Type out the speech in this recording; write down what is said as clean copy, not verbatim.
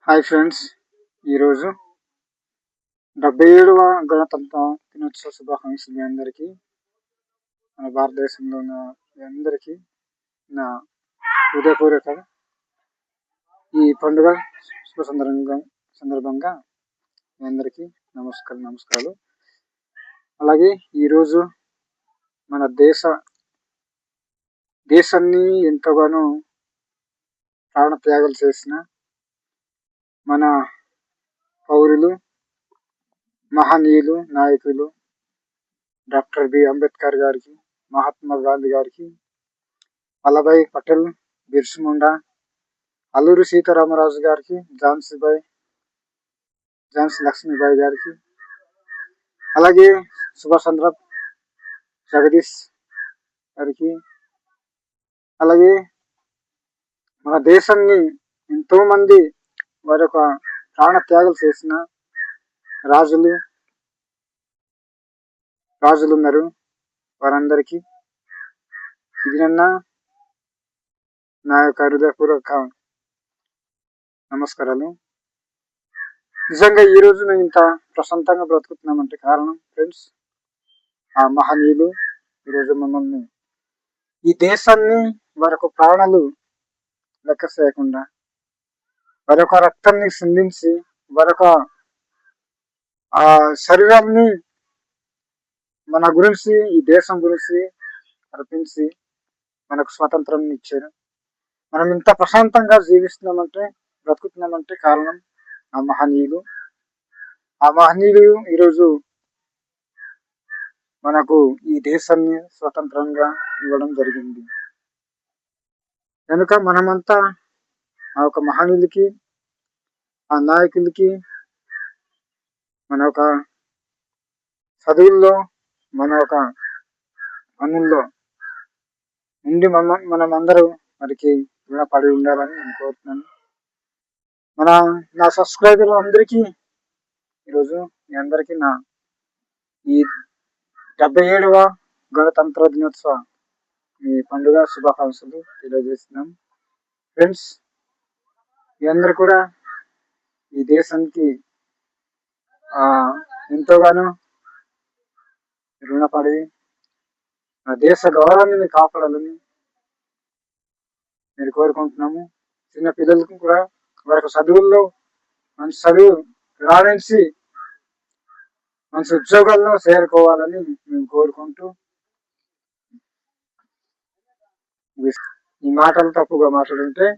Hi friends, ఈరోజు 77వ గణతంత్ర దినోత్సవ శుభాకాంక్షలు మీ అందరికీ. మన భారతదేశంలో ఉన్న మీ అందరికీ నా హృదయపూర్వక ఈ పండుగ శుభ సందర్భంగా మీ అందరికీ నమస్కారాలు. అలాగే ఈరోజు మన దేశాన్ని ఎంతగానో ప్రాణత్యాగాలు చేసిన మన పౌరులు, మహనీయులు, నాయకులు డాక్టర్ బి అంబేద్కర్ గారికి, మహాత్మా గాంధీ గారికి, వల్లభాయ్ పటేల్, బిర్సా ముండా, అల్లూరి సీతారామరాజు గారికి, ఝాన్సీ లక్ష్మీబాయి గారికి, అలాగే సుభాష్ చంద్ర జగదీష్ గారికి, అలాగే మన దేశాన్ని ఎంతో మంది వారి యొక్క ప్రాణ త్యాగాలు చేసిన రాజులు ఉన్నారు. వారందరికీ ఇది నా యొక్క హృదయపూర్వక నమస్కారాలు. నిజంగా ఈరోజు మేము ఇంత ప్రశాంతంగా బ్రతుకుతున్నామంటే కారణం ఫ్రెండ్స్, ఆ మహనీయులు ఈరోజు మమ్మల్ని, ఈ దేశాన్ని వారి యొక్క ప్రాణాలు లెక్క చేయకుండా, వారి యొక్క రక్తాన్ని సిందించి, వారి యొక్క ఆ శరీరాన్ని మన గురించి, ఈ దేశం గురించి అర్పించి మనకు స్వాతంత్రం ఇచ్చారు. మనం ఇంత ప్రశాంతంగా బ్రతుకుతున్నామంటే కారణం ఆ మహనీయులు. ఈరోజు మనకు ఈ దేశాన్ని స్వతంత్రంగా ఇవ్వడం జరిగింది. కనుక మనమంతా ఆ ఒక మహనీయులకి, ఆ నాయకులకి, మన ఒక చదువుల్లో, మన ఒక పనుల్లో ఉండి మనం అందరూ వారికి రుణపడి ఉండాలని నేను కోరుతున్నాను. నా సబ్స్క్రైబర్లు అందరికీ ఈరోజు మీ అందరికీ నా ఈ 77వ గణతంత్ర దినోత్సవ ఈ పండుగ శుభాకాంక్షలు తెలియజేస్తున్నాం. ఫ్రెండ్స్, మీ అందరు కూడా ఈ దేశానికి ఎంతోగానో రుణపడి మన దేశ గౌరవాన్ని మీరు కాపాడాలని మీరు కోరుకుంటున్నాము. చిన్న పిల్లలకు కూడా వారి చదువుల్లో మంచి చదువు రాణించి మంచి ఉద్యోగాల్లో చేరుకోవాలని మేము కోరుకుంటూ, ఈ మాటలు తప్పుగా మాట్లాడుంటే